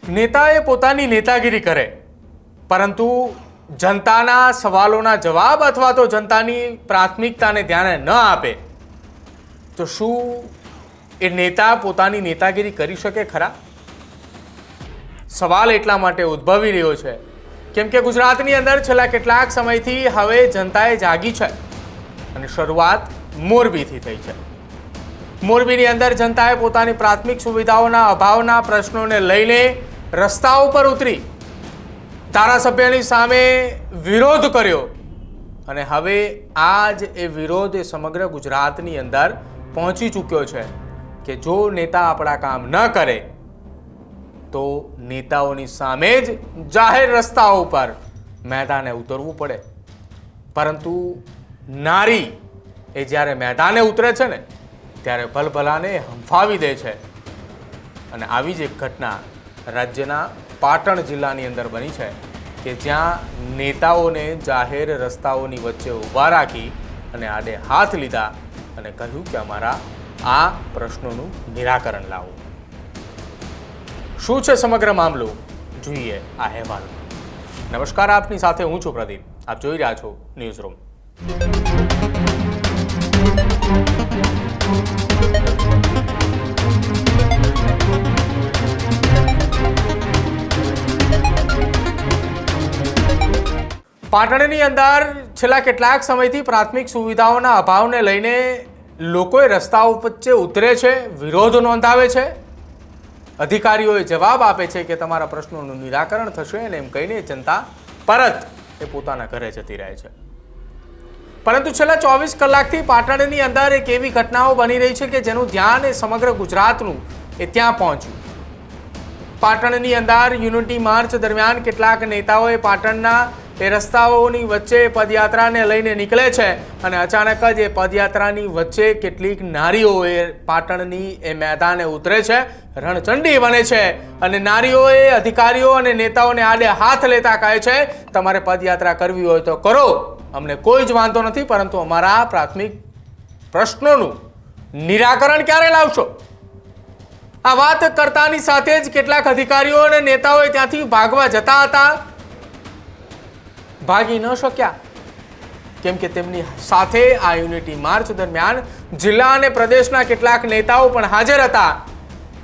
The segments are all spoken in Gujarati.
नेताए पोतानी नेतागिरी करे परंतु जनताना सवालोना जवाब अथवा तो जनतानी प्राथमिकताने ध्याने न आपे तो शू ए नेता पोतानी नेतागिरी करी शके खरा? सवाल एटला माटे उद्भवी रह्यो छे केम के गुजरातनी अंदर छेल्ला केटलाक समयथी हवे जनताए जागी छे अने शरूआत मोरबीथी थई छे। मोरबीनी अंदर जनताए पोतानी प्राथमिक सुविधाओना अभावना प्रश्नोने लईने रस्ताओ पर उतरी धारासभ्यनी सामे विरोध कर्यो अने हवे आज ए विरोध समग्र गुजरातनी अंदर पहोंची चूक्यो छे कि जो नेता आपणा काम न करे तो नेताओनी सामे ज जाहेर रस्ताओ पर मैदाने उतरवू पड़े। परंतु नारी ए ज्यारे मैदाने उतरे छे ने त्यारे भलभलाने हंफावी दे छे अने आवी ज एक घटना राज्यना पाटण जिल्लानी अंदर बनी है कि ज्यां नेताओने जाहेर रस्ताओनी वच्चे ऊभा राखी अने आडे हाथ लीधा अने कह्युं कि अमारा आ प्रश्नोनुं निराकरण लावो। शुं छे समग्र मामलो जोईए आ अहेवाल। नमस्कार, आपनी साथे हूँ छुं प्रदीप, आप जोई रह्या छो न्यूज रूम। પાટણની અંદર છેલ્લા કેટલાક સમયથી પ્રાથમિક સુવિધાઓના અભાવને લઈને લોકોએ રસ્તાઓ વચ્ચે ઉતરે છે, વિરોધ નોંધાવે છે, અધિકારીઓએ જવાબ આપે છે કે તમારા પ્રશ્નોનું નિરાકરણ થશે અને એમ કહીને જનતા પરત એ પોતાના ઘરે જતી રહે છે। પરંતુ છેલ્લા 24 કલાકથી પાટણની અંદર એક એવી ઘટનાઓ બની રહી છે કે જેનું ધ્યાન એ સમગ્ર ગુજરાતનું એ ત્યાં પહોંચ્યું। પાટણની અંદર યુનિટી માર્ચ દરમિયાન કેટલાક નેતાઓએ પાટણના એ રસ્તાઓની વચ્ચે પદયાત્રાને લઈને નીકળે છે અને અચાનક જ એ પદયાત્રાની વચ્ચે કેટલીક નારીઓ એ પાટણની એ મેદાને ઉતરે છે, રણચંડી બને છે અને નારીઓએ અધિકારીઓ અને નેતાઓને આડે હાથ લેતા કહે છે તમારે પદયાત્રા કરવી હોય તો કરો, અમને કોઈ જ વાંધો નથી, પરંતુ અમારા પ્રાથમિક પ્રશ્નોનું નિરાકરણ ક્યારે લાવશો? આ વાત કરતાની સાથે જ કેટલાક અધિકારીઓ અને નેતાઓએ ત્યાંથી ભાગવા જતા હતા, ભાગી ન શક્યા કેમ કે તેમની સાથે આ યુનિટી માર્ચ દરમિયાન જિલ્લા અને પ્રદેશના કેટલાક નેતાઓ પણ હાજર હતા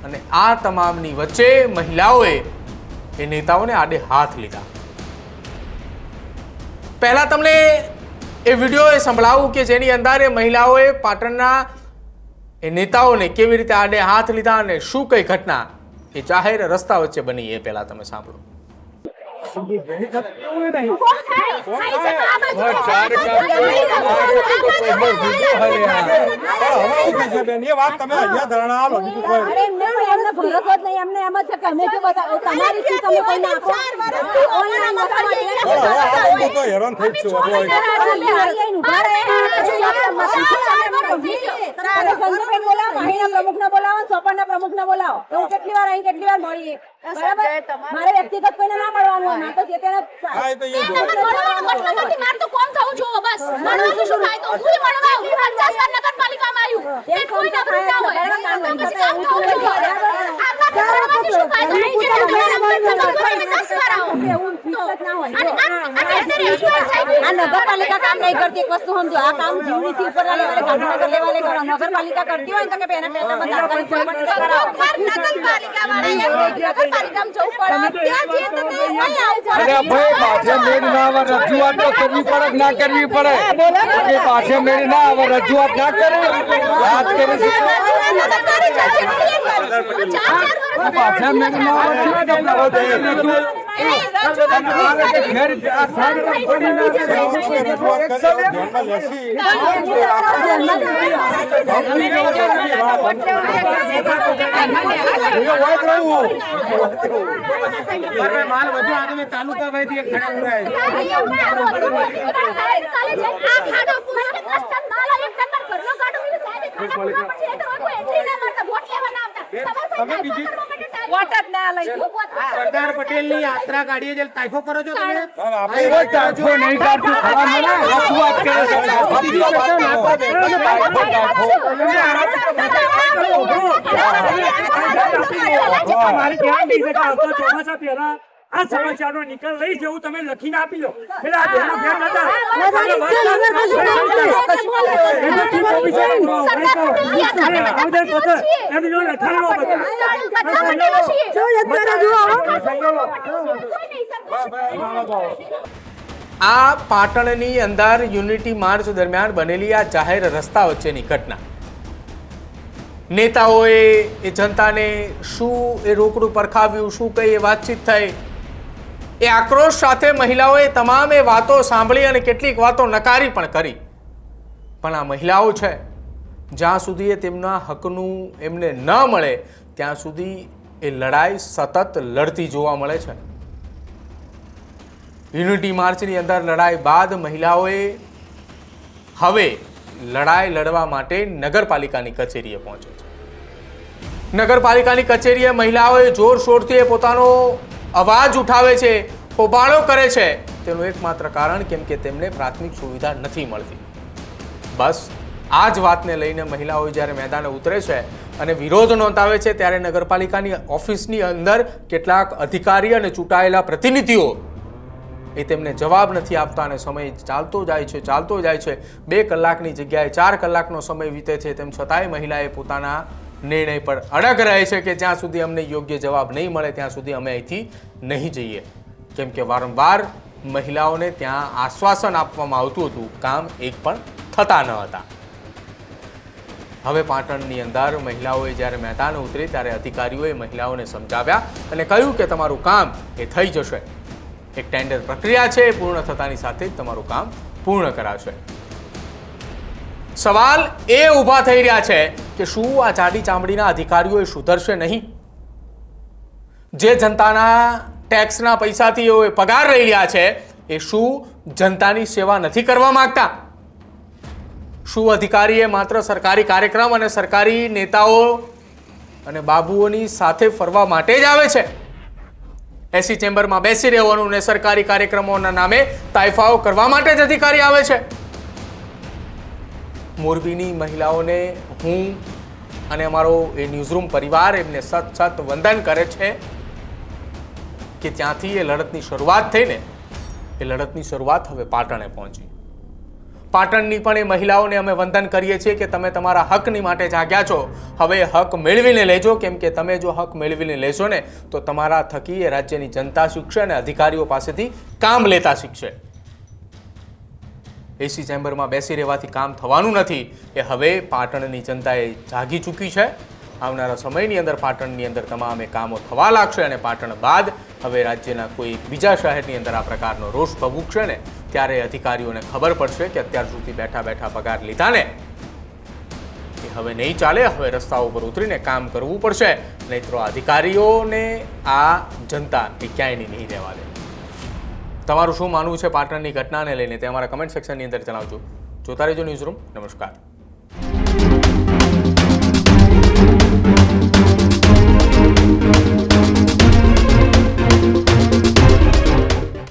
અને આ તમામની વચ્ચે મહિલાઓએ એ નેતાઓને આડે હાથ લીધા। પહેલા તમને એ વિડિયો એ સંભળાવું કે જેની અંદર એ મહિલાઓએ પાટણના એ નેતાઓને કેવી રીતે આડે હાથ લીધા અને શું કઈ ઘટના એ જાહેર રસ્તા વચ્ચે બની એ પહેલા તમે સાંભળો। મારે વ્યક્તિગત કોઈને ના મળવાનું, ના તો જે તેને હા તો એ માર તો કોણ કહું છું બસ મળવાનું શું થાય તો હું મળવા 50 વાર નગરપાલિકામાં આવ્યું એ કોઈ ના ભરતા હોય તો પછી કામ તો આપણા ઘરમાંથી શું ફાયદો નહીં કે તમે 10 વાર આવો એવું ફિક્સ ના હોય આ નગરપાલિકા કામ નહીં કરતી। એક વસ્તુ સમજો, આ કામ જીવનીથી ઉપર લેવલે ગાંધીનગર લેવલે કરો, નગરપાલિકા કરતી હોય તો કે પેના પેલા બધા તાત્કાલિક કરાવો, નગરપાલિકા વાળા નગરપાલિકામાં જવું પડે ત્યાં જે તમે અહીં આવો। અરે ભાઈ પાછે મેળી ના આવે રજૂઆત તો કરવી પડે ના કરવી પડે કે પાછે મેળી ના આવે રજૂઆત ના કરે વાત કરે છે પાછે મેળી ના આવે માલ બધું આદમે તાલુકા ભાઈ ખડા ઉડાય આ ખાડો પૂરો કસ્ટમ માલ એક નંબર ઘરનો કાઢો સાહેબ સરદાર પટેલની યાત્રા કાઢીએ છે તાઇફો કરો છો તમે કોઈ તાઇફો નહીં કાઢતું, ખબર મને રજૂઆત કરે મારે ધ્યાન દઈ શકાય તો ચોમાસા પહેલા આ સમસ્યાનો નિકાલ લઈ જવું તમે લખીને આપી દો. એટલે આ બેનો ભેટ હતા. આ પાટણની અંદર યુનિટી માર્ચ દરમિયાન બનેલી આ જાહેર રસ્તા વચ્ચેની ઘટના, નેતાઓએ એ જનતાને શું એ રોકડું પરખાવ્યું, શું કઈ એ વાતચીત થઈ, એ આક્રોશ સાથે મહિલાઓએ તમામ એ વાતો સાંભળી અને કેટલીક વાતો નકારી પણ કરી. પણ આ મહિલાઓ છે, જ્યાં સુધી એ તેમના હકનું એમને ન મળે ત્યાં સુધી એ લડાઈ સતત લડતી જોવા મળે છે. યુનિટી માર્ચની અંદર લડાઈ બાદ મહિલાઓએ હવે લડાઈ લડવા માટે નગરપાલિકાની કચેરીએ પહોંચે છે. નગરપાલિકાની કચેરીએ મહિલાઓએ જોરશોરથી પોતાનો અવાજ ઉઠાવે છે, હોબાળો કરે છે. તેનું એકમાત્ર કારણ કેમ કે તેમને પ્રાથમિક સુવિધા નથી મળતી. બસ આ જ વાતને લઈને મહિલાઓ જ્યારે મેદાને ઉતરે છે અને વિરોધ નોંધાવે છે, ત્યારે નગરપાલિકાની ઓફિસની અંદર કેટલાક અધિકારી અને ચૂંટાયેલા પ્રતિનિધિઓ એ તેમને જવાબ નથી આપતા અને સમય ચાલતો જાય છે. 2 કલાકની જગ્યાએ 4 કલાકનો સમય વીતે છે, તેમ છતાંય મહિલાએ પોતાના નિર્ણય પર અડગ રહે છે કે જ્યાં સુધી અમને યોગ્ય જવાબ નહીં મળે ત્યાં સુધી અમે અહીંથી નહીં જઈએ. કેમ કે વારંવાર મહિલાઓને ત્યાં આશ્વાસન આપવામાં આવતું હતું, કામ એક પણ થતા ન હતા. હવે પાટણની અંદર મહિલાઓએ જ્યારે મેદાને ઉતરી ત્યારે અધિકારીઓએ મહિલાઓને સમજાવ્યા અને કહ્યું કે તમારું કામ એ થઈ જશે. એક ટેન્ડર પ્રક્રિયા છે, એ પૂર્ણ થતાની સાથે જ તમારું કામ પૂર્ણ કરાશે. સવાલ એ ઊભા થઈ રહ્યા છે કે શું આ જાડી ચામડીના અધિકારીઓ સુધરશે નહીં? જે જનતાના ટેક્સના પૈસાથી એ પગાર લઈ રહ્યા છે, એ શું જનતાની સેવા નથી કરવા માંગતા? શું અધિકારીએ માત્ર સરકારી કાર્યક્રમ અને સરકારી નેતાઓ અને બાબુઓની સાથે ફરવા માટે જ આવે છે? એસી ચેમ્બરમાં બેસી રહેવાનું ને સરકારી કાર્યક્રમોના નામે તાઇફાઓ કરવા માટે જ અધિકારી આવે છે? મોરબીની મહિલાઓને હું અને અમારો એ ન્યૂઝરૂમ પરિવાર એમને સત વંદન કરે છે કે ત્યાંથી એ લડતની શરૂઆત થઈને એ લડતની શરૂઆત હવે પાટણે પહોંચી. પાટણની પણ એ મહિલાઓને અમે વંદન કરીએ છીએ કે તમે તમારા હકની માટે જાગ્યા છો, હવે હક મેળવીને લેજો. કેમ કે તમે જો હક મેળવીને લેશો ને તો તમારા થકી એ રાજ્યની જનતા શીખશે અને અધિકારીઓ પાસેથી કામ લેતા શીખશે. એસી ચેમ્બરમાં બેસી રહેવાથી કામ થવાનું નથી, એ હવે પાટણની જનતાએ જાગી ચૂકી છે. આવનારા સમયની અંદર પાટણની અંદર તમામ કામો થવા લાગશે અને પાટણ બાદ હવે રાજ્યના કોઈ બીજા શહેરની અંદર આ પ્રકારનો રોષ ભભૂકશે ને ત્યારે અધિકારીઓને ખબર પડશે કે અત્યાર સુધી બેઠા બેઠા પગાર લીધા ને એ હવે નહીં ચાલે. હવે રસ્તા ઉપર ઉતરીને કામ કરવું પડશે, નહીં તો અધિકારીઓને આ જનતા એ ક્યાંય નહીં રહેવા દે. તમારું શું માનવું છે પાટણની ઘટનાને લઈને તે અમારા કમેન્ટ સેક્શનની અંદર જણાવજો. જોતા રહેજો ન્યૂઝરૂમ. નમસ્કાર.